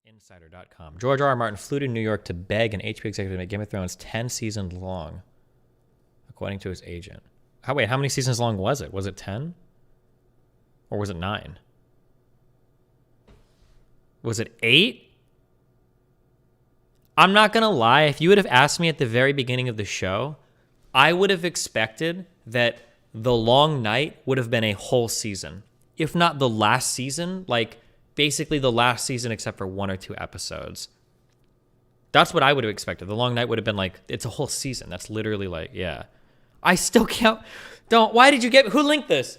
Insider.com. George R. R. Martin flew to New York to beg an HBO executive to make Game of Thrones 10 seasons long, according to his agent. Wait, how many seasons long was it? Was it 10? Or was it 9? Was it 8? I'm not going to lie. If you would have asked me at the very beginning of the show, I would have expected that The Long Night would have been a whole season. If not the last season, like basically the last season except for 1 or 2 episodes. That's what I would have expected. The Long Night would have been like, it's a whole season. That's literally like, yeah. I still can't. Why did you who linked this?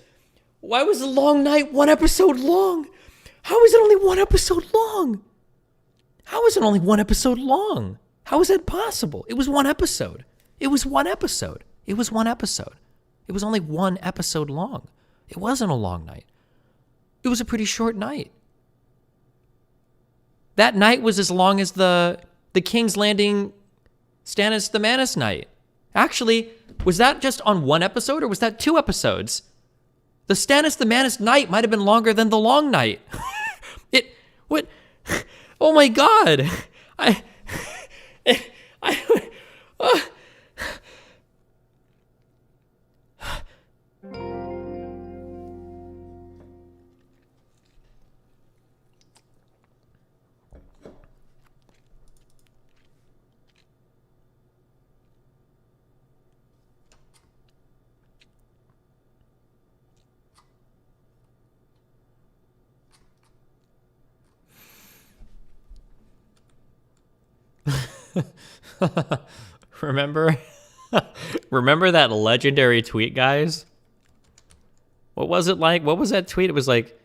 Why was The Long Night 1 episode long? How is it only 1 episode long? How is it only 1 episode long? How is that possible? It was 1 episode. It was 1 episode. It was 1 episode. It was only 1 episode long. It wasn't a long night. It was a pretty short night. That night was as long as the King's Landing Stannis the Manus night. Actually, was that just on 1 episode or was that 2 episodes? The Stannis the Manus night might have been longer than the long night. What? Oh my God. Remember that legendary tweet, guys? What was it like? What was that tweet? It was like,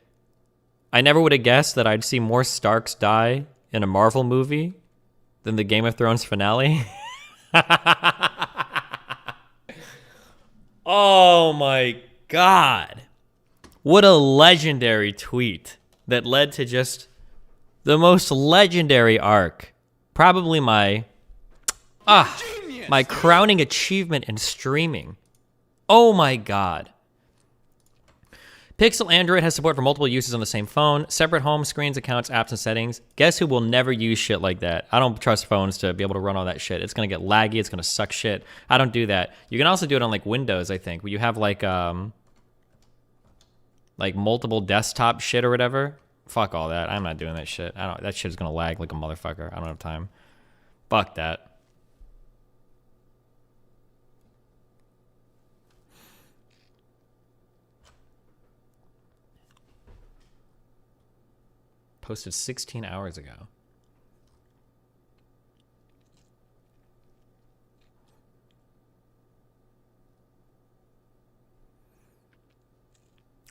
I never would have guessed that I'd see more Starks die in a Marvel movie than the Game of Thrones finale. Oh my God. What a legendary tweet that led to just the most legendary arc. Probably my crowning achievement in streaming. Oh my God. Pixel Android has support for multiple uses on the same phone, separate home screens, accounts, apps, and settings. Guess who will never use shit like that? I don't trust phones to be able to run all that shit. It's going to get laggy. It's going to suck shit. I don't do that. You can also do it on like Windows, I think, where you have like multiple desktop shit or whatever. Fuck all that. I'm not doing that shit. That shit is going to lag like a motherfucker. I don't have time. Fuck that. Posted 16 hours ago.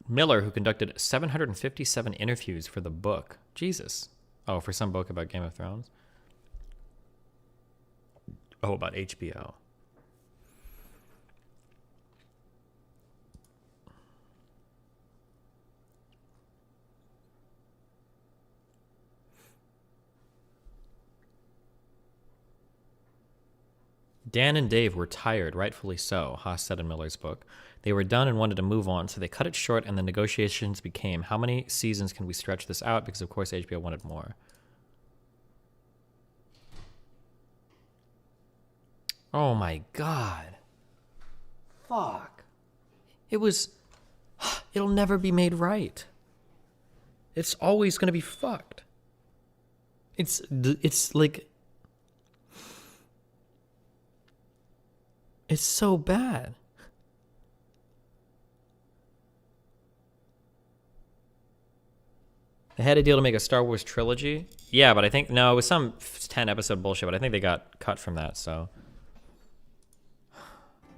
Miller, who conducted 757 interviews for the book. Jesus. Oh, for some book about Game of Thrones? Oh, about HBO. Dan and Dave were tired, rightfully so, Haas said in Miller's book. They were done and wanted to move on, so they cut it short, and the negotiations became, how many seasons can we stretch this out? Because, of course, HBO wanted more. Oh, my God. Fuck. It'll never be made right. It's always going to be fucked. It's like... It's so bad. They had a deal to make a Star Wars trilogy. Yeah, but I think, no, it was some 10-episode bullshit, but I think they got cut from that, so.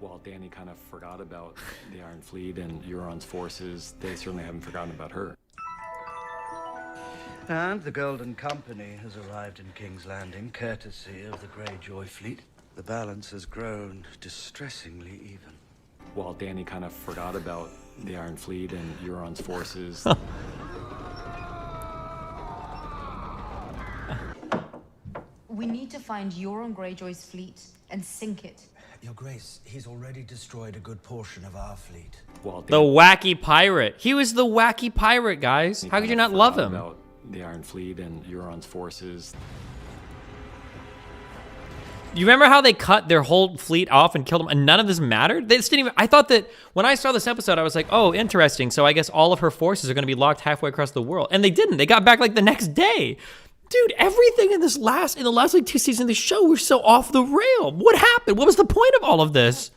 While Dany kind of forgot about the Iron Fleet and Euron's forces, they certainly haven't forgotten about her. And the Golden Company has arrived in King's Landing, courtesy of the Greyjoy fleet. The balance has grown distressingly even. While Dany kind of forgot about the Iron Fleet and Euron's forces. We need to find Euron Greyjoy's fleet and sink it. Your Grace, he's already destroyed a good portion of our fleet. The wacky pirate. He was the wacky pirate, guys. How could you not love him? About the Iron Fleet and Euron's forces. You remember how they cut their whole fleet off and killed them, and none of this mattered? They just didn't even. I thought that when I saw this episode, I was like, oh, interesting. So I guess all of her forces are going to be locked halfway across the world, and they didn't. They got back like the next day. Dude, everything in the last like 2 seasons of the show were so off the rail. What happened? What was the point of all of this?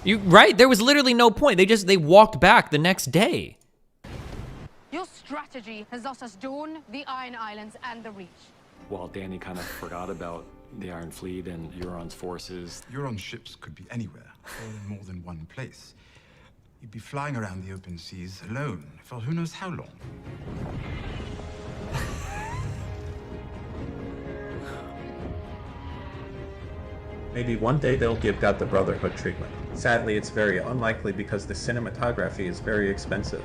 Right? There was literally no point. They walked back the next day. Your strategy has lost us Dawn, the Iron Islands, and the Reach. While Danny kind of forgot about the Iron Fleet and Euron's forces. Euron's ships could be anywhere, or in more than one place. You'd be flying around the open seas alone for who knows how long. Maybe one day they'll give God the Brotherhood treatment. Sadly, it's very unlikely because the cinematography is very expensive.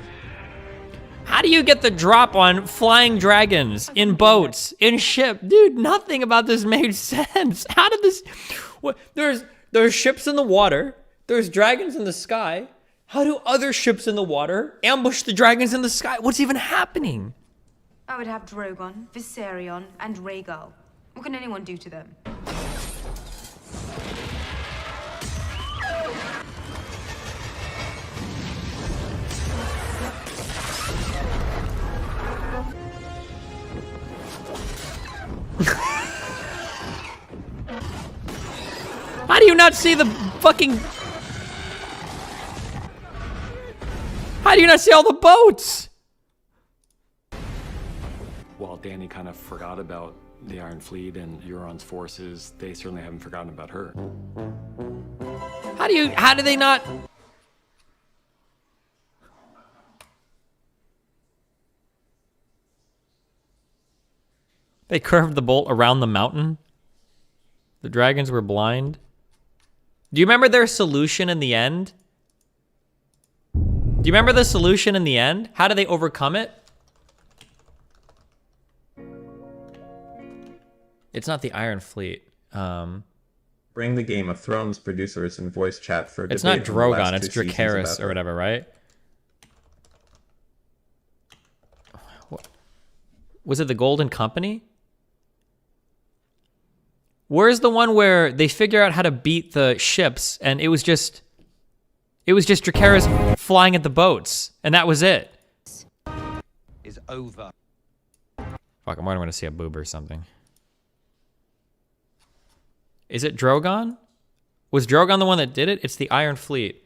How do you get the drop on flying dragons, in boats, in ship? Dude, nothing about this made sense. How did this... What, there's ships in the water. There's dragons in the sky. How do other ships in the water ambush the dragons in the sky? What's even happening? I would have Drogon, Viserion, and Rhaegal. What can anyone do to them? How do you not see the fucking... How do you not see all the boats? While Danny kind of forgot about the Iron Fleet and Euron's forces, they certainly haven't forgotten about her. How do they not... They curved the bolt around the mountain. The dragons were blind. Do you remember their solution in the end? Do you remember the solution in the end? How do they overcome it? It's not the Iron Fleet. Bring the Game of Thrones producers and voice chat for It's not debate on the last Drogon, it's 2 seasons Dracarys about or her. whatever, right? What? Was it the Golden Company? Where's the one where they figure out how to beat the ships and it was just Dracarys flying at the boats and that was it? Is over. Fuck, I'm wondering when to see a boob or something. Is it Drogon? Was Drogon the one that did it? It's the Iron Fleet.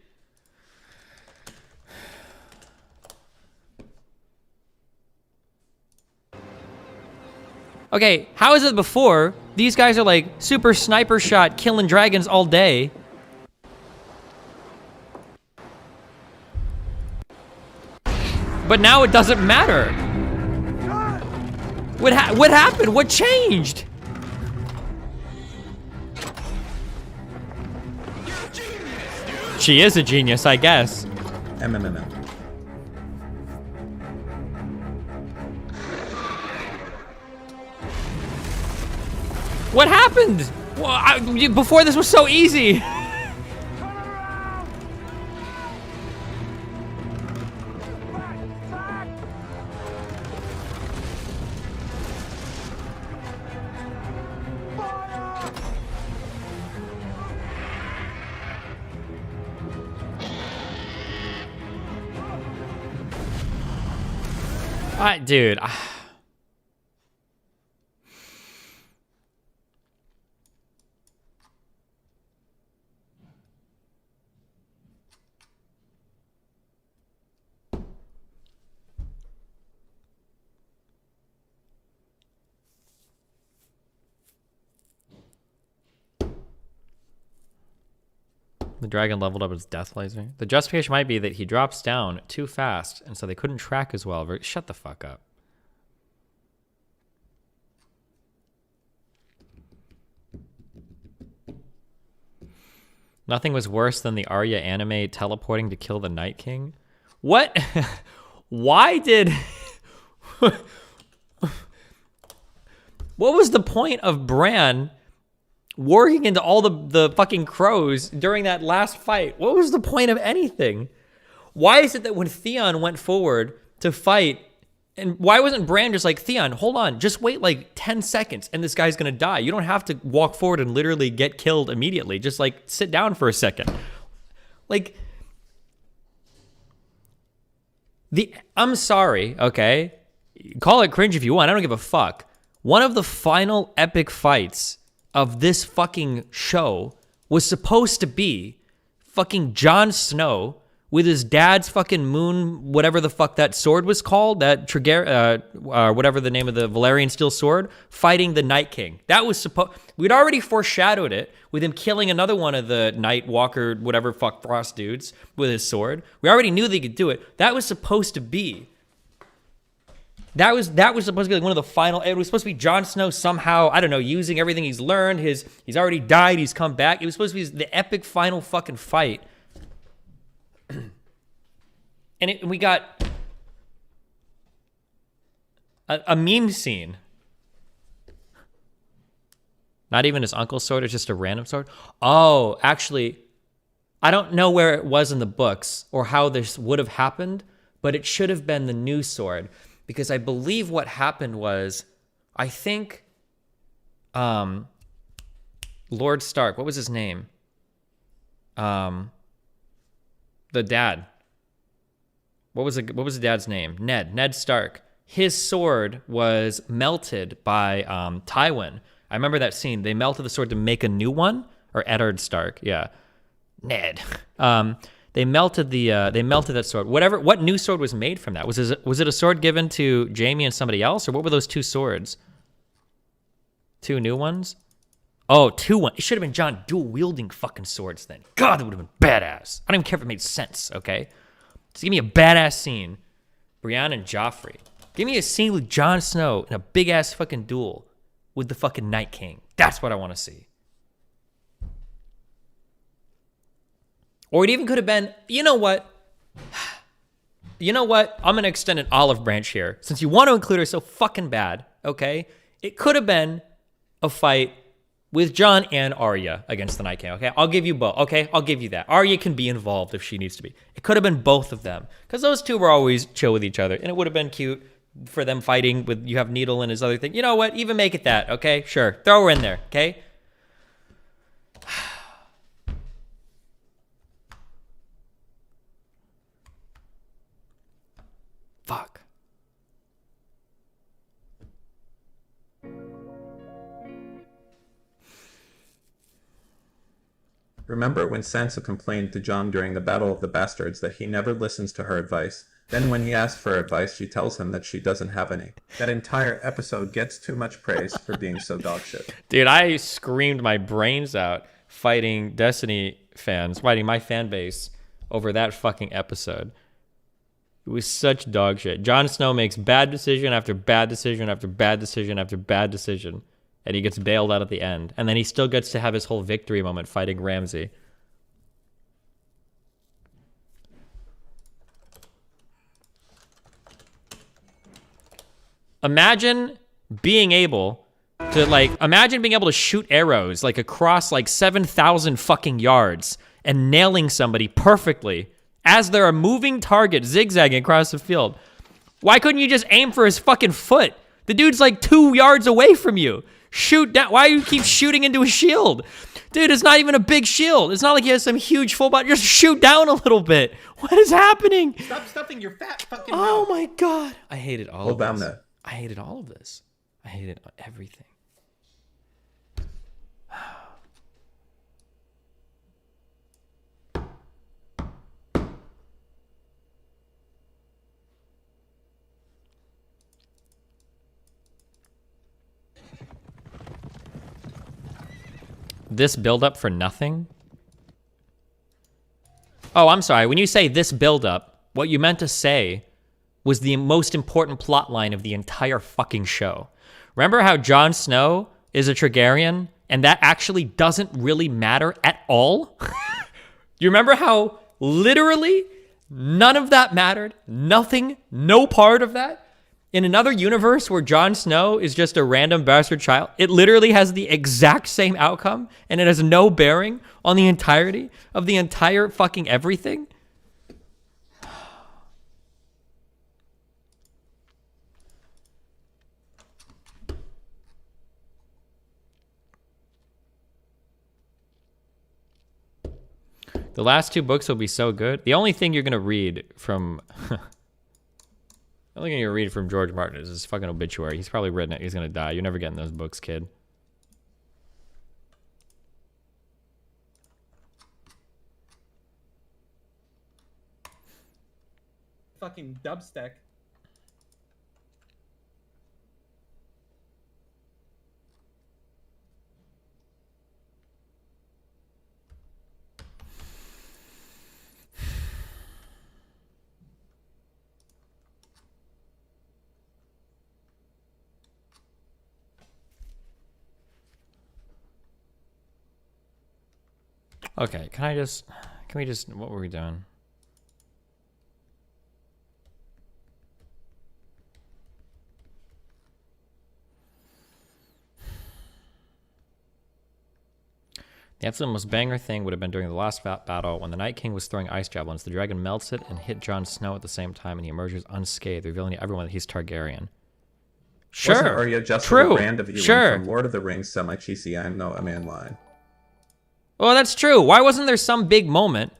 Okay, how is it before? These guys are like super sniper shot killing dragons all day. But now it doesn't matter. What happened? What changed? She is a genius, I guess. MMM. What happened? Well, before this was so easy. Dude. The dragon leveled up its death laser. The justification might be that he drops down too fast, and so they couldn't track as well. Shut the fuck up. Nothing was worse than the Arya anime teleporting to kill the Night King. What? Why did... What was the point of Bran working into all the fucking crows during that last fight? What was the point of anything? Why is it that when Theon went forward to fight, and why wasn't Bran just like, Theon, hold on, just wait like 10 seconds and this guy's gonna die. You don't have to walk forward and literally get killed immediately. Just like sit down for a second. Like, I'm sorry, okay? Call it cringe if you want. I don't give a fuck. One of the final epic fights of this fucking show was supposed to be fucking Jon Snow with his dad's fucking moon, whatever the fuck that sword was called, that whatever the name of the Valyrian steel sword, fighting the Night King. That was we'd already foreshadowed it with him killing another one of the Night Walker, whatever fuck Frost dudes with his sword. We already knew they could do it. That was supposed to be. That was supposed to be like one of the final. It was supposed to be Jon Snow somehow, I don't know, using everything he's learned. He's already died. He's come back. It was supposed to be the epic final fucking fight. And we got a meme scene. Not even his uncle's sword, it's just a random sword. Oh, actually, I don't know where it was in the books or how this would have happened, but it should have been the new sword. Because I believe what happened was, I think Lord Stark, what was his name? The dad. What was the dad's name? Ned Stark. His sword was melted by Tywin. I remember that scene. They melted the sword to make a new one, or Eddard Stark. Yeah, Ned. They melted that sword. What new sword was made from that? Was it a sword given to Jaime and somebody else, or what were those two swords? Two new ones? Oh, it should have been Jon dual wielding fucking swords then. God, that would have been badass. I don't even care if it made sense, okay? Just give me a badass scene. Brienne and Joffrey. Give me a scene with Jon Snow in a big ass fucking duel with the fucking Night King. That's what I want to see. Or it even could have been, you know what? I'm going to extend an olive branch here. Since you want to include her so fucking bad, okay? It could have been a fight with Jon and Arya against the Night King, okay? I'll give you both, okay? I'll give you that. Arya can be involved if she needs to be. It could have been both of them. Because those two were always chill with each other. And it would have been cute for them fighting with, you have Needle and his other thing. You know what? Even make it that, okay? Sure. Throw her in there, okay? Fuck. Remember when Sansa complained to Jon during the Battle of the Bastards that he never listens to her advice? Then when he asks for advice, she tells him that she doesn't have any. That entire episode gets too much praise for being so dogshit. Dude, I screamed my brains out fighting Destiny fans, fighting my fan base over that fucking episode. It was such dog shit. Jon Snow makes bad decision after bad decision after bad decision after bad decision. And he gets bailed out at the end. And then he still gets to have his whole victory moment fighting Ramsay. Imagine being able to shoot arrows like across like 7,000 fucking yards and nailing somebody perfectly as they're a moving target zigzagging across the field. Why couldn't you just aim for his fucking foot? The dude's like 2 yards away from you. Shoot down. Why do you keep shooting into his shield? Dude, it's not even a big shield. It's not like he has some huge full body. Just shoot down a little bit. What is happening? Stop stuffing your fat fucking Oh mouth. my God. I hated all of Hold this. down. I hated all of this. I hated everything. This build-up for nothing? Oh, I'm sorry. When you say this build-up, what you meant to say was the most important plot line of the entire fucking show. Remember how Jon Snow is a Targaryen, and that actually doesn't really matter at all? You remember how literally none of that mattered? Nothing, no part of that? In another universe where Jon Snow is just a random bastard child, it literally has the exact same outcome and it has no bearing on the entirety of the entire fucking everything. The last 2 books will be so good. The only thing you're going to read from... The only thing you read from George Martin is his fucking obituary. He's probably written it. He's going to die. You're never getting those books, kid. Fucking dubstep. Okay, can we just, what were we doing? The absolute most banger thing would have been during the last battle when the Night King was throwing ice javelins. The dragon melts it and hit Jon Snow at the same time, and he emerges unscathed, revealing to everyone that he's Targaryen. Sure, Wasn't Arya just true, a brand of Ewan sure. from Lord of the Rings semi-cheesy I know a man line? Well, that's true. Why wasn't there some big moment?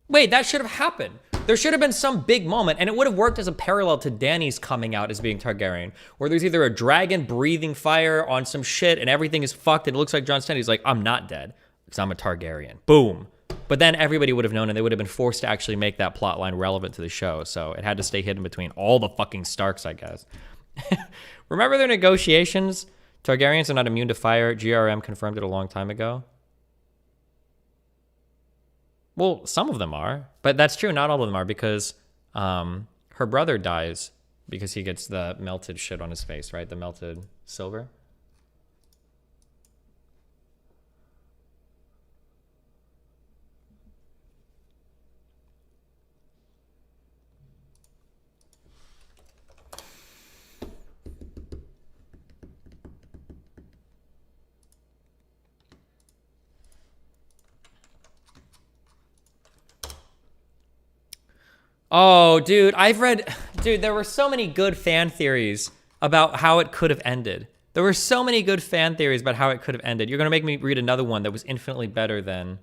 Wait, that should have happened. There should have been some big moment, and it would have worked as a parallel to Dany's coming out as being Targaryen, where there's either a dragon breathing fire on some shit and everything is fucked and it looks like Jon Snow. He's like, I'm not dead because I'm a Targaryen. Boom. But then everybody would have known and they would have been forced to actually make that plot line relevant to the show. So it had to stay hidden between all the fucking Starks, I guess. Remember their negotiations? Targaryens are not immune to fire. GRM confirmed it a long time ago. Well, some of them are, but that's true. Not all of them are because her brother dies because he gets the melted shit on his face, right? The melted silver. Oh, dude, there were so many good fan theories about how it could have ended. There were so many good fan theories about how it could have ended. You're going to make me read another one that was infinitely better than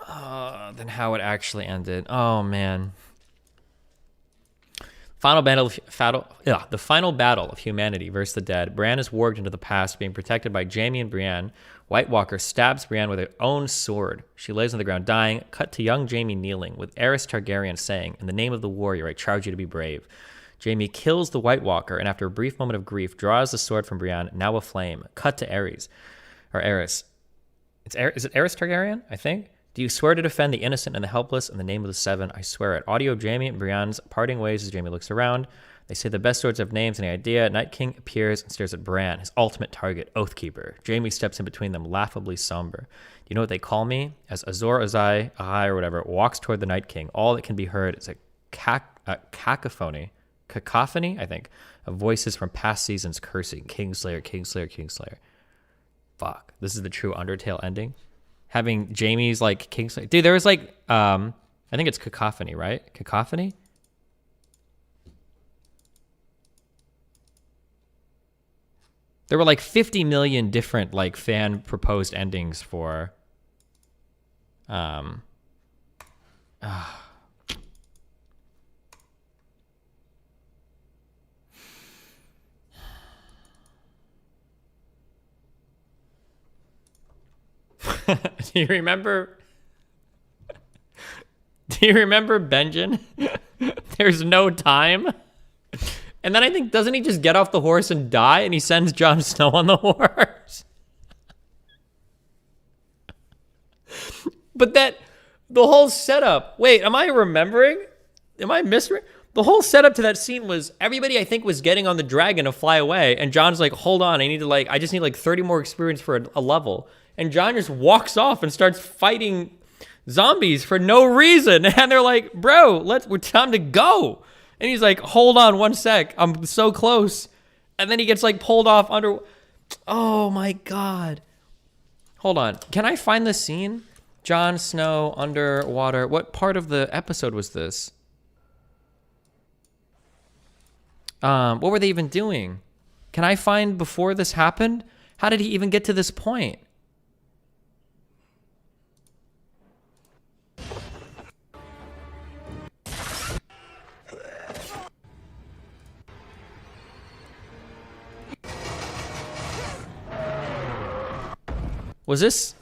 how it actually ended. Oh, man. The final battle of humanity versus the dead. Bran is warged into the past, being protected by Jaime and Brienne. White Walker stabs Brienne with her own sword. She lays on the ground dying. Cut to young Jaime kneeling, with Aerys Targaryen saying, "In the name of the warrior, I charge you to be brave." Jaime kills the White Walker, and after a brief moment of grief, draws the sword from Brienne, now aflame. Cut to Aerys. Is it Aerys Targaryen, I think? "Do you swear to defend the innocent and the helpless in the name of the Seven?" "I swear it." Audio of Jaime and Brienne's parting ways as Jaime looks around. They say the best swords have names. Any idea? Night King appears and stares at Bran, his ultimate target, Oathkeeper. Jaime steps in between them, laughably somber. "Do you know what they call me?" As Azor Ahai, or whatever, walks toward the Night King, all that can be heard is a cacophony, I think, of voices from past seasons cursing, "Kingslayer, Kingslayer, Kingslayer." Fuck. This is the true Undertale ending. Having Jaime's like Kingslayer. Dude, there was like, I think it's cacophony, right? Cacophony? There were like 50 million different like fan proposed endings for Do you remember Benjen? There's no time. And then I think, doesn't he just get off the horse and die, and he sends Jon Snow on the horse? But the whole setup, wait, am I remembering? Am I misremembering? The whole setup to that scene was everybody, I think, was getting on the dragon to fly away, and Jon's like, hold on, I just need 30 more experience for a level. And Jon just walks off and starts fighting zombies for no reason. And they're like, bro, we're time to go. And he's like, hold on 1 sec. I'm so close. And then he gets like pulled off under. Oh my God. Hold on. Can I find the scene? Jon Snow underwater. What part of the episode was this? What were they even doing? Can I find before this happened? How did he even get to this point? Was this?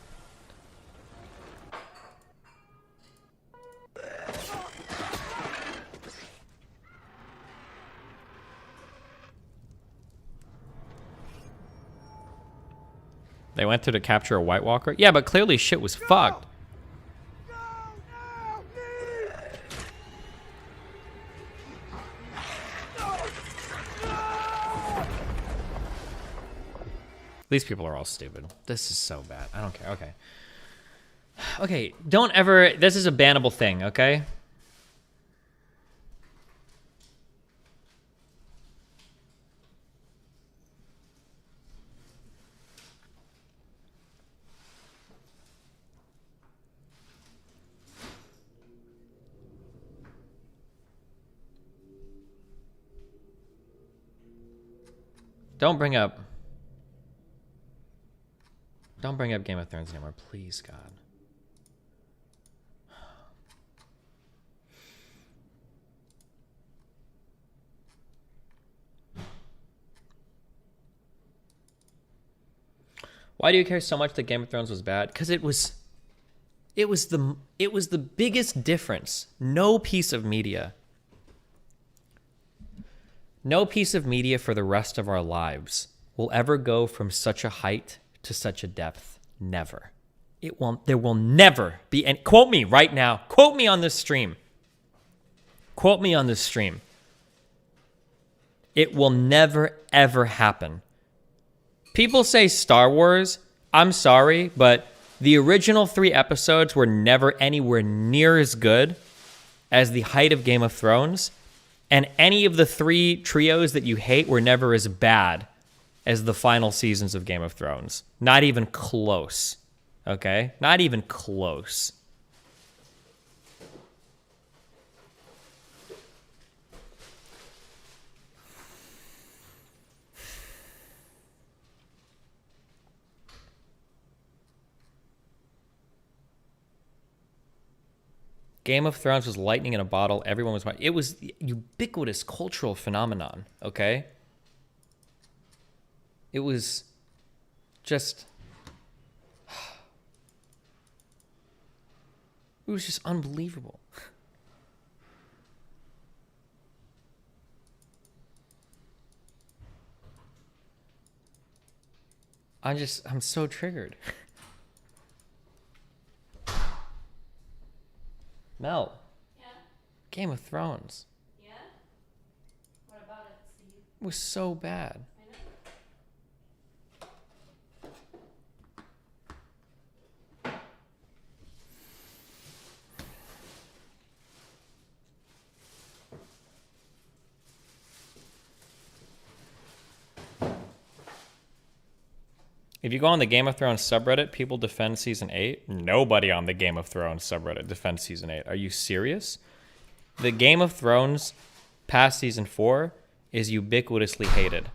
They went through to capture a White Walker? Yeah, but clearly shit was fucked. These people are all stupid. This is so bad. I don't care. Okay. Okay, don't ever... This is a bannable thing, okay? Don't bring up Game of Thrones anymore, please, God. Why do you care so much that Game of Thrones was bad? Because it was the biggest difference. No piece of media for the rest of our lives will ever go from such a height to such a depth. Never. There will never be, and quote me right now. Quote me on this stream. Quote me on this stream. It will never, ever happen. People say Star Wars. I'm sorry, but the original 3 episodes were never anywhere near as good as the height of Game of Thrones. And any of the 3 trios that you hate were never as bad as the final seasons of Game of Thrones. Not even close. Okay? Not even close. Game of Thrones was lightning in a bottle. Everyone was... It was the ubiquitous cultural phenomenon, okay? It was just... It was just unbelievable. I'm so triggered. Mel. Yeah? Game of Thrones. Yeah? What about it, Steve? It was so bad. I know. If you go on the Game of Thrones subreddit, people defend Season 8. Nobody on the Game of Thrones subreddit defends Season 8. Are you serious? The Game of Thrones past Season 4 is ubiquitously hated.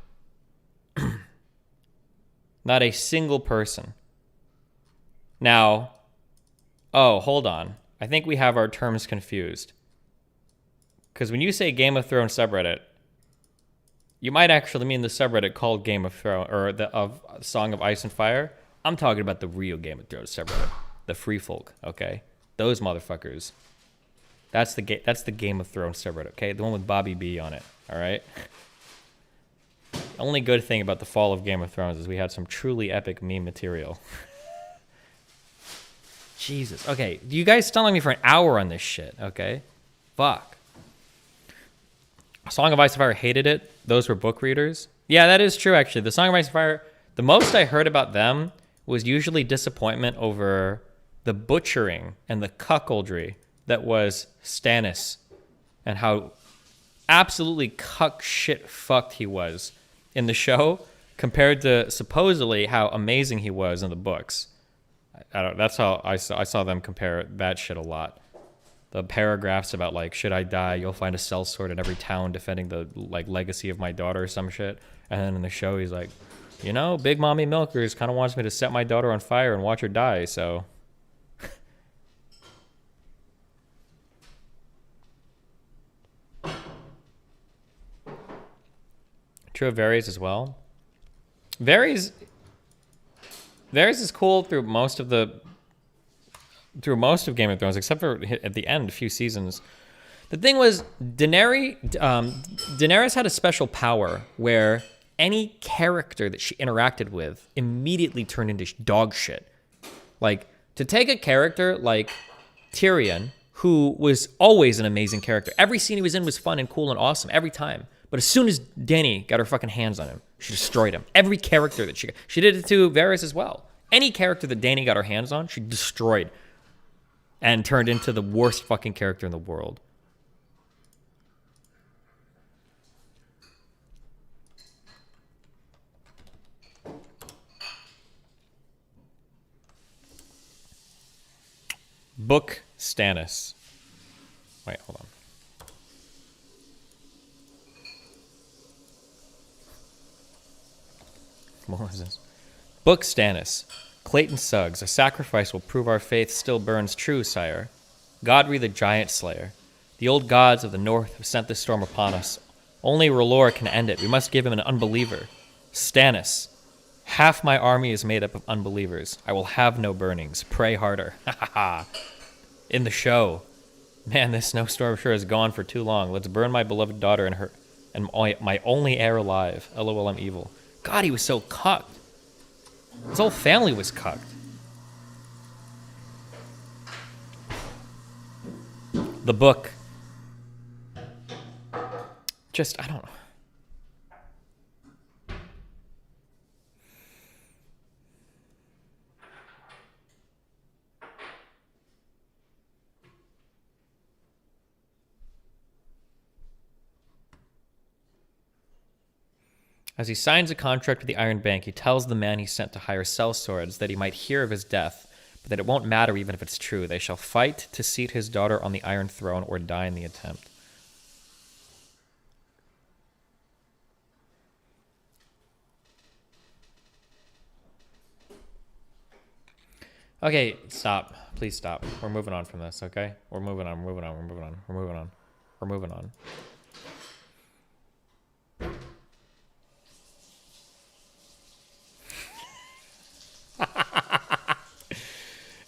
Not a single person. Now, oh, hold on. I think we have our terms confused. Because when you say Game of Thrones subreddit, you might actually mean the subreddit called Game of Thrones, or of Song of Ice and Fire. I'm talking about the real Game of Thrones subreddit, the Free Folk. Okay, those motherfuckers. That's the Game of Thrones subreddit. Okay, the one with Bobby B on it. All right. The only good thing about the fall of Game of Thrones is we had some truly epic meme material. Jesus. Okay, you guys telling me for an hour on this shit. Okay, fuck. Song of Ice and Fire hated it. Those were book readers. Yeah, that is true, actually. The Song of Ice and Fire, the most I heard about them was usually disappointment over the butchering and the cuckoldry that was Stannis and how absolutely cuck shit fucked he was in the show compared to supposedly how amazing he was in the books. I don't. That's how I saw them compare that shit a lot. The paragraphs about like, should I die, you'll find a sellsword in every town defending the like legacy of my daughter or some shit. And then in the show he's like, you know, Big Mommy Milkers kind of wants me to set my daughter on fire and watch her die, so. True of Varys as well. Varys is cool through most of Game of Thrones, except for at the end, a few seasons. The thing was, Daenerys had a special power where any character that she interacted with immediately turned into dog shit. Like, to take a character like Tyrion, who was always an amazing character. Every scene he was in was fun and cool and awesome, every time. But as soon as Dany got her fucking hands on him, she destroyed him. Every character that she did it to Varys as well. Any character that Dany got her hands on, she destroyed and turned into the worst fucking character in the world. Book Stannis. Wait, hold on. What was this? Book Stannis. Clayton Suggs. A sacrifice will prove our faith still burns true, sire. Godry the Giant Slayer. The old gods of the north have sent this storm upon us. Only R'hllor can end it. We must give him an unbeliever. Stannis. Half my army is made up of unbelievers. I will have no burnings. Pray harder. Ha ha ha. In the show. Man, this snowstorm sure has gone for too long. Let's burn my beloved daughter and her and my only heir alive. LOL, I'm evil. God, he was so cucked. His whole family was cucked. The book. Just, I don't know. As he signs a contract with the Iron Bank, he tells the man he sent to hire sellswords that he might hear of his death, but that it won't matter even if it's true. They shall fight to seat his daughter on the Iron Throne or die in the attempt. Okay, stop. Please stop. We're moving on from this, okay? We're moving on.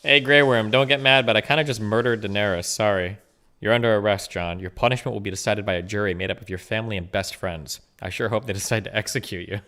Hey, Grey Worm, don't get mad, but I kind of just murdered Daenerys. Sorry. You're under arrest, Jon. Your punishment will be decided by a jury made up of your family and best friends. I sure hope they decide to execute you.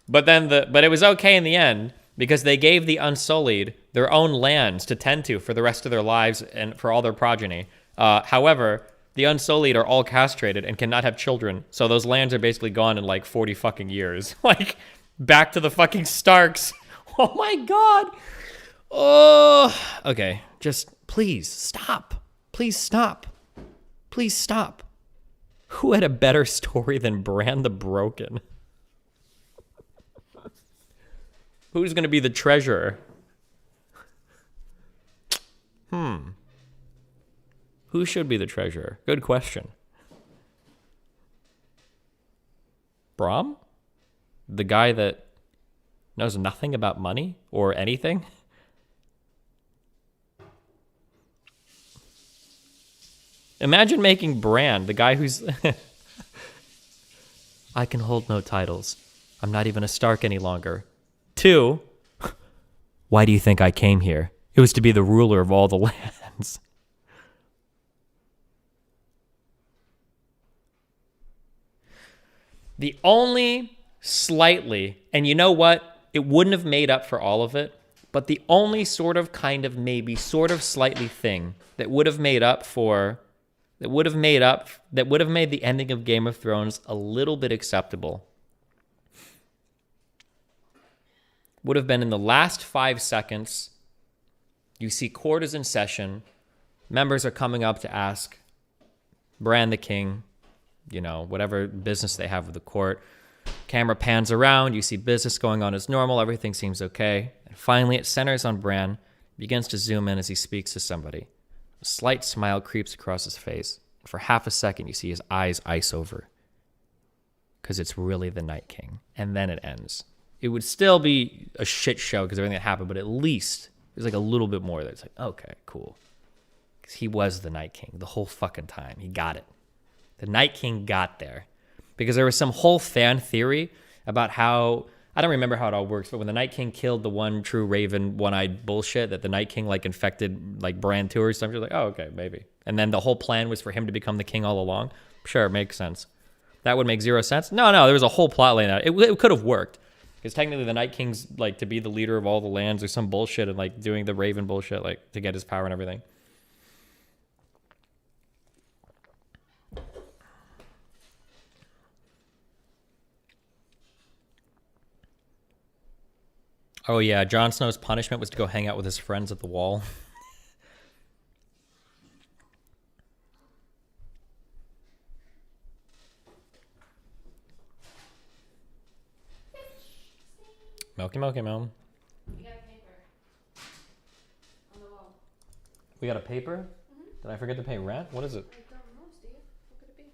But it was okay in the end because they gave the Unsullied their own lands to tend to for the rest of their lives and for all their progeny. However, the Unsullied are all castrated and cannot have children, so those lands are basically gone in like 40 fucking years. Like, back to the fucking Starks. Oh my god. Oh, okay. Just please stop. Please stop. Please stop. Who had a better story than Bran the Broken? Who's going to be the treasurer? Who should be the treasurer? Good question. Brom? The guy that knows nothing about money or anything? Imagine making Bran the guy who's... I can hold no titles. I'm not even a Stark any longer. 2, why do you think I came here? It was to be the ruler of all the lands. The only slightly, and you know what? It wouldn't have made up for all of it, but the only sort of kind of maybe sort of slightly thing that would have made up for, that would have made the ending of Game of Thrones a little bit acceptable would have been in the last 5 seconds, you see court is in session, Members are coming up to ask Bran the king, you know, whatever business they have with the court. Camera pans around. You see business going on as normal. Everything seems okay. And finally, it centers on Bran. Begins to zoom in as he speaks to somebody. A slight smile creeps across his face. For half a second, you see his eyes ice over. Because it's really the Night King. And then it ends. It would still be a shit show because everything that happened, but at least there's like a little bit more that's like, okay, cool. Because he was the Night King the whole fucking time. He got it. The Night King got there. Because there was some whole fan theory about how, I don't remember how it all works, but when the Night King killed the one true Raven, one-eyed bullshit, that the Night King like infected like Bran too or something. You're like, oh, okay, maybe. And then the whole plan was for him to become the king all along. Sure, makes sense. That would make zero sense. No, there was a whole plot line out. It could have worked. Because technically the Night King's like to be the leader of all the lands or some bullshit and like doing the Raven bullshit like to get his power and everything. Oh yeah, Jon Snow's punishment was to go hang out with his friends at the wall. Milky Milky Mom. You got a paper on the wall. We got a paper? Did I forget to pay rent? What is it? I don't know, Steve. What could it be?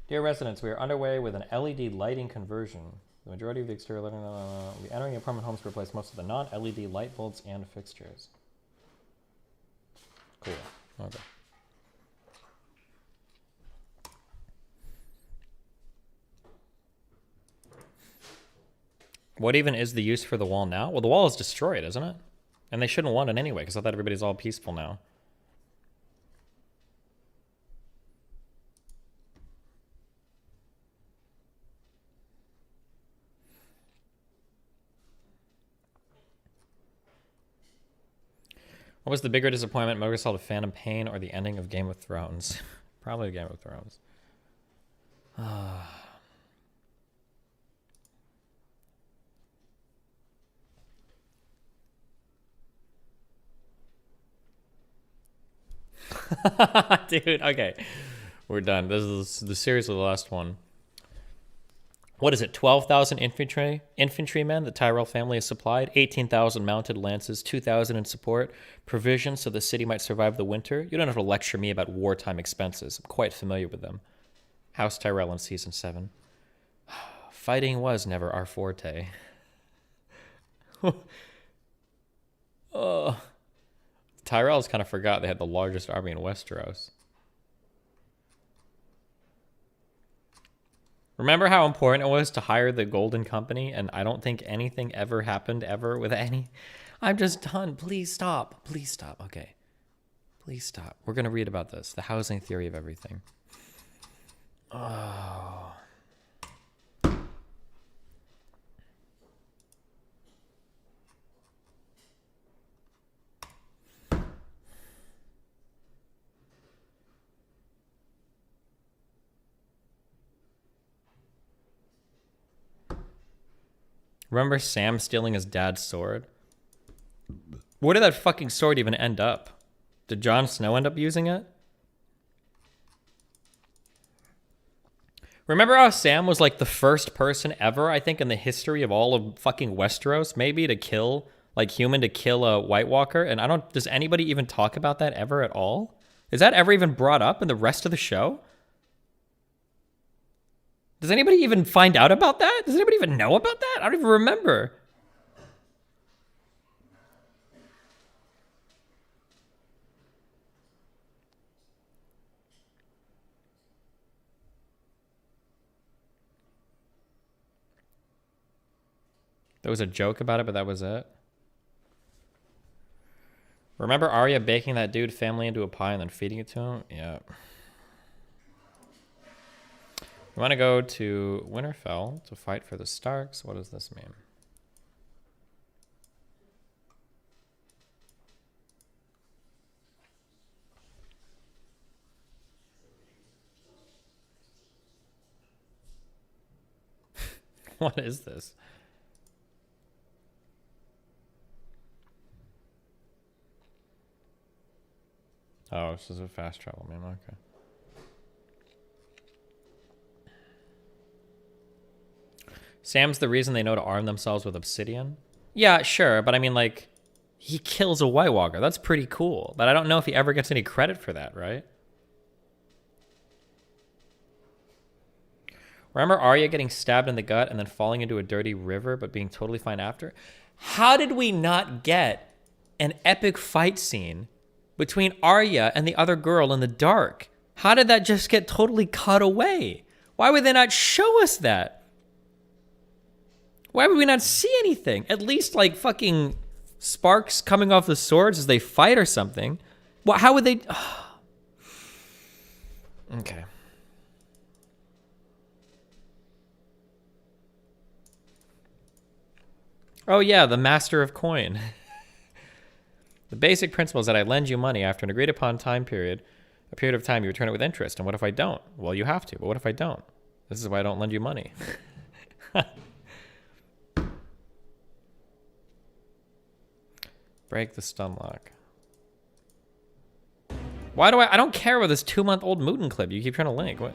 Dear residents, we are underway with an LED lighting conversion. The majority of the exterior lighting will be entering apartment homes to replace most of the non-LED light bulbs and fixtures. Cool. Okay. What even is the use for the wall now? Well, the wall is destroyed, isn't it? And they shouldn't want it anyway, because I thought everybody's all peaceful now. What was the bigger disappointment, Metal Gear Solid Phantom Pain or the ending of Game of Thrones? Probably Game of Thrones. Dude, okay. We're done. This is the series of the last one. What is it? 12,000 infantrymen the Tyrell family has supplied, 18,000 mounted lances, 2,000 in support, provisions so the city might survive the winter. You don't have to lecture me about wartime expenses. I'm quite familiar with them. House Tyrell in season 7. Fighting was never our forte. Oh. Tyrells kind of forgot they had the largest army in Westeros. Remember how important it was to hire the Golden Company, and I don't think anything ever happened ever with any... I'm just done. Please stop. Please stop. Okay. Please stop. We're going to read about this. The housing theory of everything. Oh... Remember Sam stealing his dad's sword? Where did that fucking sword even end up? Did Jon Snow end up using it? Remember how Sam was like the first person ever, I think, in the history of all of fucking Westeros, maybe to kill, like human to kill a White Walker? And does anybody even talk about that ever at all? Is that ever even brought up in the rest of the show? Does anybody even find out about that? Does anybody even know about that? I don't even remember. There was a joke about it, but that was it. Remember Arya baking that dude family into a pie and then feeding it to him? Yeah. We want to go to Winterfell to fight for the Starks. What does this mean? What is this? Oh, this is a fast travel meme. Okay. Sam's the reason they know to arm themselves with obsidian? Yeah, sure, but I mean, like, he kills a White Walker. That's pretty cool. But I don't know if he ever gets any credit for that, right? Remember Arya getting stabbed in the gut and then falling into a dirty river but being totally fine after? How did we not get an epic fight scene between Arya and the other girl in the dark? How did that just get totally cut away? Why would they not show us that? Why would we not see anything? At least like fucking sparks coming off the swords as they fight or something. Well, how would they? Okay. Oh yeah, the master of coin. The basic principle is that I lend you money after an agreed upon time period. A period of time you return it with interest. And what if I don't? Well, you have to. But what if I don't? This is why I don't lend you money. Break the stun lock. Why do I don't care about this 2-month-old Mutin clip you keep trying to link. What?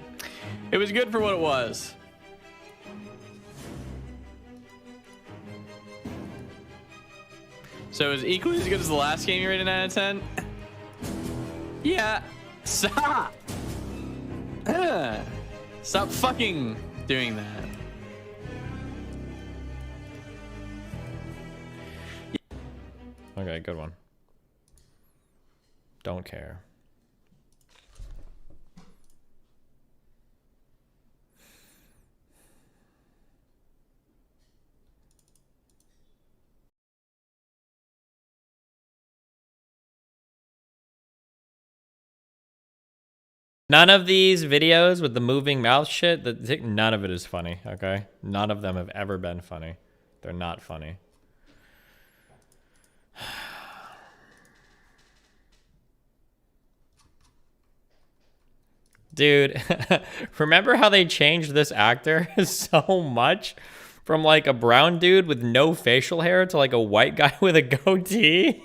It was good for what it was. So it was equally as good as the last game you rated 9 out of 10? Yeah. Stop. Stop fucking doing that. Okay, good one. Don't care. None of these videos with the moving mouth shit, none of it is funny, okay? None of them have ever been funny. They're not funny. Dude, remember how they changed this actor so much? From like a brown dude with no facial hair to like a white guy with a goatee?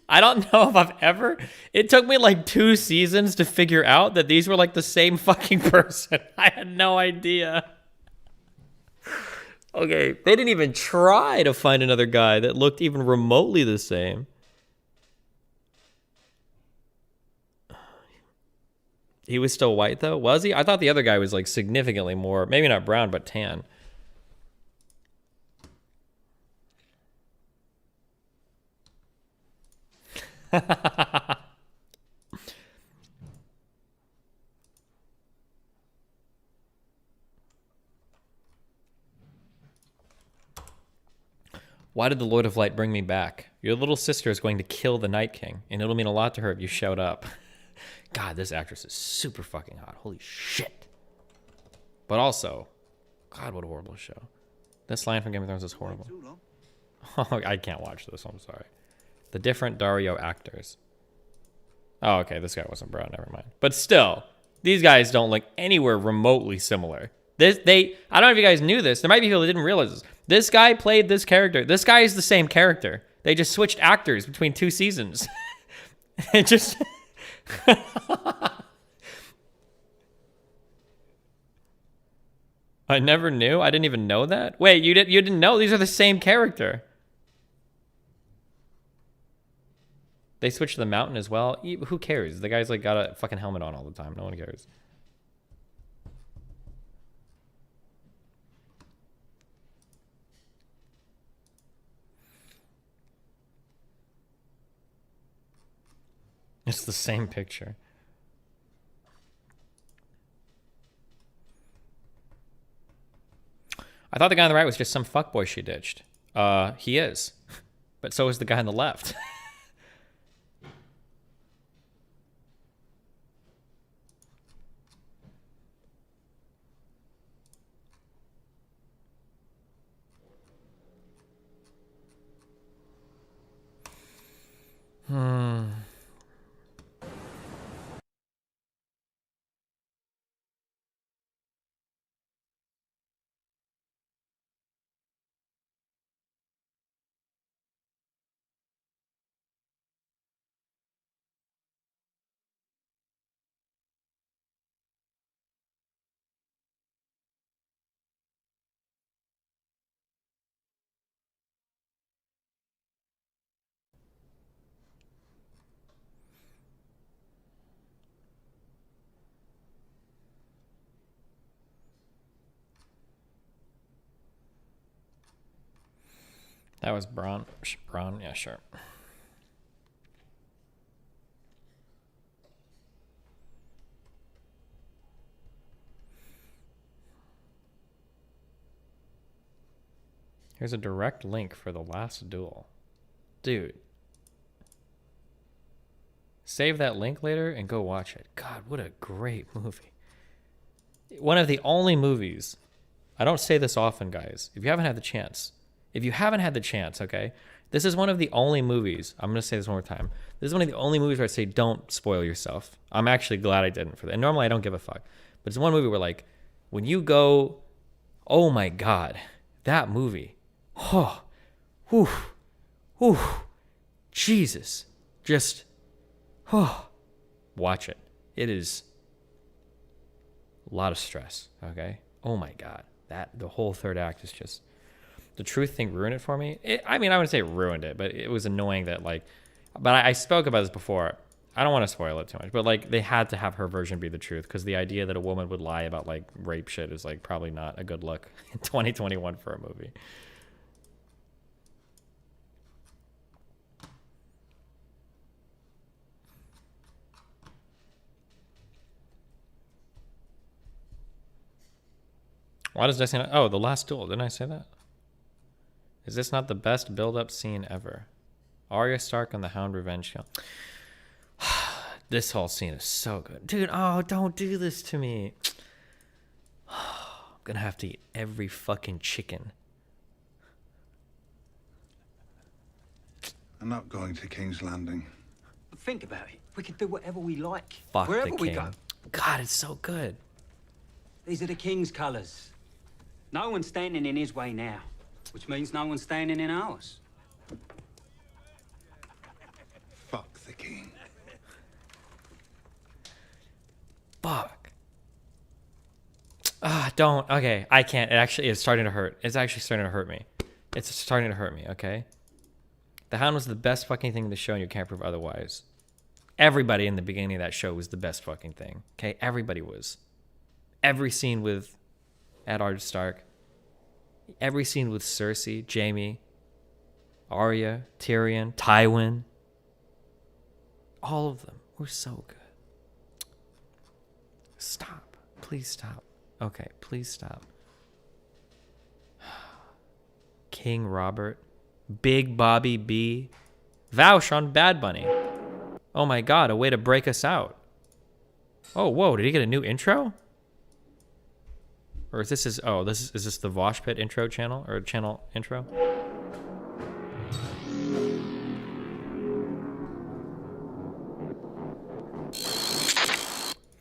I don't know if I've ever... It took me like 2 seasons to figure out that these were like the same fucking person. I had no idea. Okay, they didn't even try to find another guy that looked even remotely the same. He was still white though? Was he? I thought the other guy was like significantly more, maybe not brown, but tan. Why did the Lord of Light bring me back? Your little sister is going to kill the Night King, and it'll mean a lot to her if you shout up. God, this actress is super fucking hot. Holy shit. But also, God, what a horrible show. This line from Game of Thrones is horrible. Oh, I can't watch this. I'm sorry. The different Dario actors. Oh, okay, this guy wasn't brown, never mind. But still, these guys don't look anywhere remotely similar. I don't know if you guys knew this. There might be people that didn't realize this. This guy played this character. This guy is the same character. They just switched actors between 2 seasons. It just... I never knew? I didn't even know that? Wait, you didn't know? These are the same character. They switched to the mountain as well. Who cares? The guy's like got a fucking helmet on all the time. No one cares. It's the same picture. I thought the guy on the right was just some fuckboy she ditched. He is. But so is the guy on the left. That was Braun. Braun, yeah, sure. Here's a direct link for The Last Duel. Dude. Save that link later and go watch it. God, what a great movie. One of the only movies, I don't say this often, guys. If you haven't had the chance, okay? This is one of the only movies, I'm going to say this one more time. This is one of the only movies where I say don't spoil yourself. I'm actually glad I didn't for that. And normally I don't give a fuck. But it's one movie where, like, when you go, oh my God, that movie. Oh, whew, whew, Jesus. Just, oh, watch it. It is a lot of stress, okay? Oh my God. The whole third act is just, the truth thing ruined it for me. I mean, I wouldn't say it ruined it, but it was annoying that, like, but I spoke about this before. I don't want to spoil it too much, but, like, they had to have her version be the truth because the idea that a woman would lie about, like, rape shit is, like, probably not a good look in 2021 for a movie. Why does Destiny not? Oh, The Last Duel. Didn't I say that? Is this not the best build-up scene ever? Arya Stark on the Hound Revenge Kill. This whole scene is so good. Dude, oh, don't do this to me. I'm gonna have to eat every fucking chicken. I'm not going to King's Landing. Think about it. We can do whatever we like. Fuck wherever the we king. go. God, it's so good. These are the king's colours. No one's standing in his way now, which means no one's standing in ours. Fuck the king. Fuck. Don't. Okay, I can't. It actually is starting to hurt. It's actually starting to hurt me. It's starting to hurt me, okay? The Hound was the best fucking thing in the show, and you can't prove otherwise. Everybody in the beginning of that show was the best fucking thing, okay? Everybody was. Every scene with Eddard Stark. Every scene with Cersei, Jaime, Arya, Tyrion, Tywin. All of them were so good. Stop. Please stop. Okay, please stop. King Robert. Big Bobby B. Vouch on Bad Bunny. Oh my God, a way to break us out. Oh, whoa, did he get a new intro? Or is this is this the Vosh Pit intro channel or channel intro?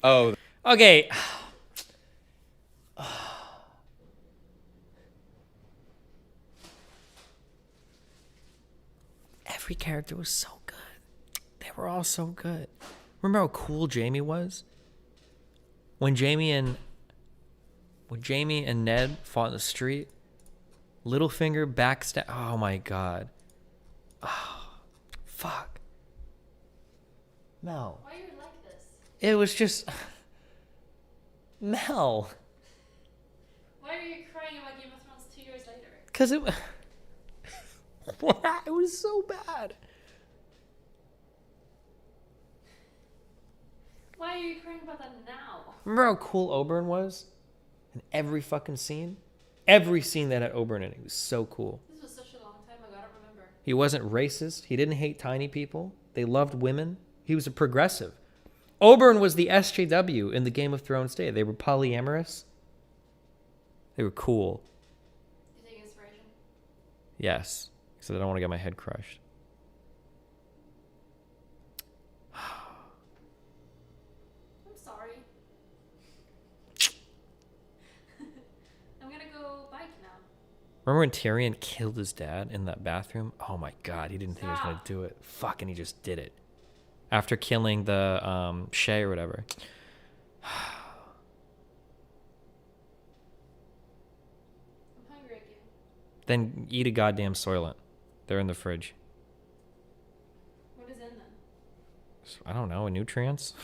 Oh, okay. Every character was so good. They were all so good. Remember how cool Jaime was? When Jaime and Ned fought in the street, Littlefinger backstab. Oh my God. Oh, fuck. Mel. Why are you like this? It was just Mel. Why are you crying about Game of Thrones 2 years later? Because it was so bad. Why are you crying about that now? Remember how cool Oberyn was? In every fucking scene? Every scene that had Oberyn in it was so cool. This was such a long time ago, I don't remember. He wasn't racist. He didn't hate tiny people. They loved women. He was a progressive. Oberyn was the SJW in the Game of Thrones day. They were polyamorous. They were cool. You take inspiration? Yes. Because I don't want to get my head crushed. I'm sorry. I'm gonna go bike now. Remember when Tyrion killed his dad in that bathroom? Oh my God, he didn't think he was going to do it. Fuck, and he just did it. After killing the Shay or whatever. I'm hungry again. Then eat a goddamn Soylent. They're in the fridge. What is in them? I don't know, nutrients?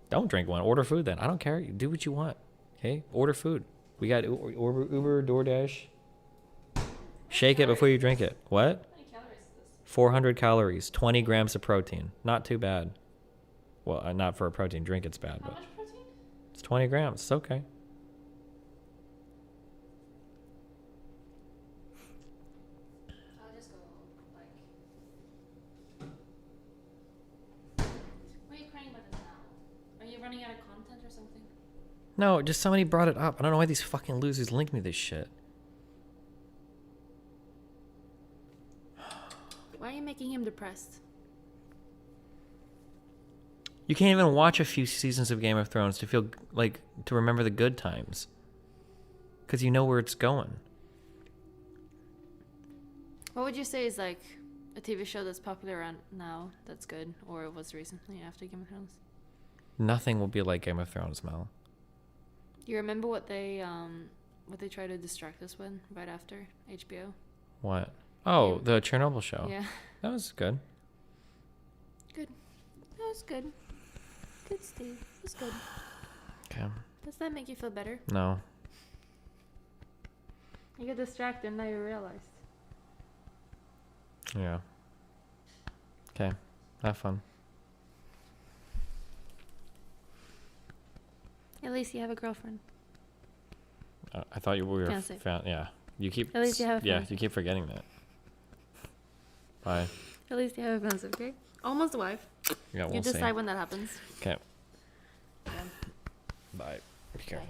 Don't drink one. Order food then. I don't care. You do what you want. Okay? Order food. We got Uber, DoorDash. Shake it before you drink it. What? How many calories is this? 400 calories, 20 grams of protein. Not too bad. Well, not for a protein drink, it's bad, How but much protein? it's 20 grams. It's okay. I'll just go like. Why are you crying about this now? Are you running out of content or something? No, just somebody brought it up. I don't know why these fucking losers link me this shit. Why are you making him depressed? You can't even watch a few seasons of Game of Thrones to feel like to remember the good times. Because you know where it's going. What would you say is like a TV show that's popular around now that's good, or was recently after Game of Thrones? Nothing will be like Game of Thrones, Mel. You remember what they tried to distract us with right after HBO? What? Oh, the Chernobyl show. Yeah. That was good. Good. That was good. Good, Steve. It was good. Okay. Does that make you feel better? No. You get distracted and now you realized. Yeah. Okay. Have fun. At least you have a girlfriend. I thought you were Fiancé. yeah. You keep At least you have a yeah, fiancé. you keep forgetting that. Bye. At least you have a fiance, okay? Almost a wife. Yeah, we'll You see. decide when that happens. Okay. Bye. Be careful.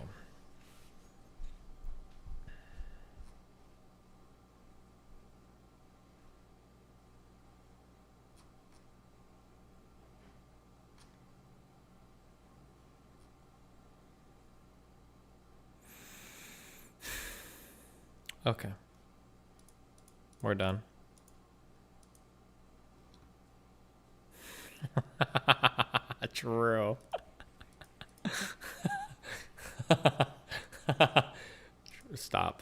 Okay. We're done. True. Stop.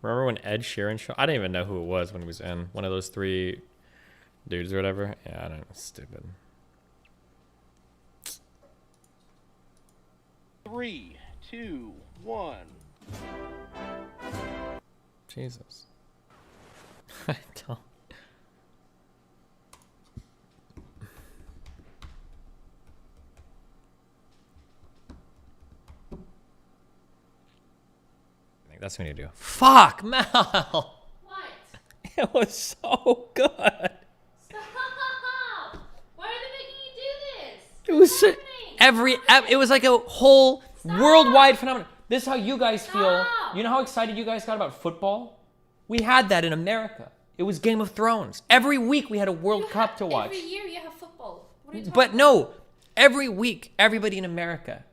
Remember when Ed Sheeran show? I didn't even know who it was when he was in one of those three dudes or whatever. Yeah, I don't know. Stupid. 3, 2, 1. Jesus. I don't. I think that's what we need to do. Fuck, Mel! What? It was so good. Stop! Why are they making you do this? It was so, it was like a whole worldwide phenomenon. This is how you guys feel. You know how excited you guys got about football? We had that in America. It was Game of Thrones. Every week we had a World Cup to watch. Every year you have football. What are you talking But about? no, every week, everybody in America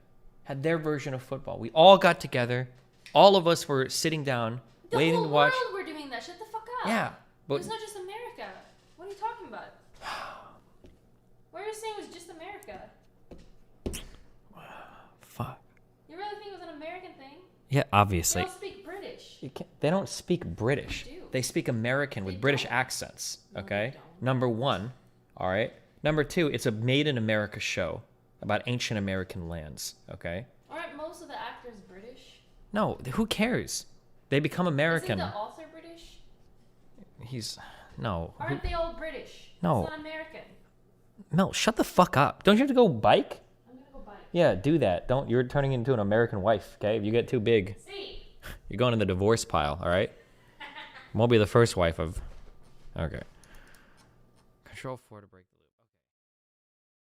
had their version of football. We all got together. All of us were sitting down, The waiting whole to watch. world we're doing that. Shut the fuck up. Yeah, but It's not just America. What are you talking about? What are you saying it was just America? fuck. You really think it was an American thing? Yeah, They obviously. don't speak British. They don't speak British. They do. They speak American with British accents. No, Okay. they don't. Number one. All right. Number two. It's a made in America show about ancient American lands. Okay. Aren't most of the actors British? No, who cares? They become American. Isn't the author British? He's no. Aren't they all British? No. It's not American. Mel, shut the fuck up. Don't you have to go bike? I'm gonna go buy it. Yeah, do that. Don't. You're turning into an American wife. Okay. If you get too big, See? you're going in the divorce pile. All right. Won't be the first wife of. Okay. Control 4 to break.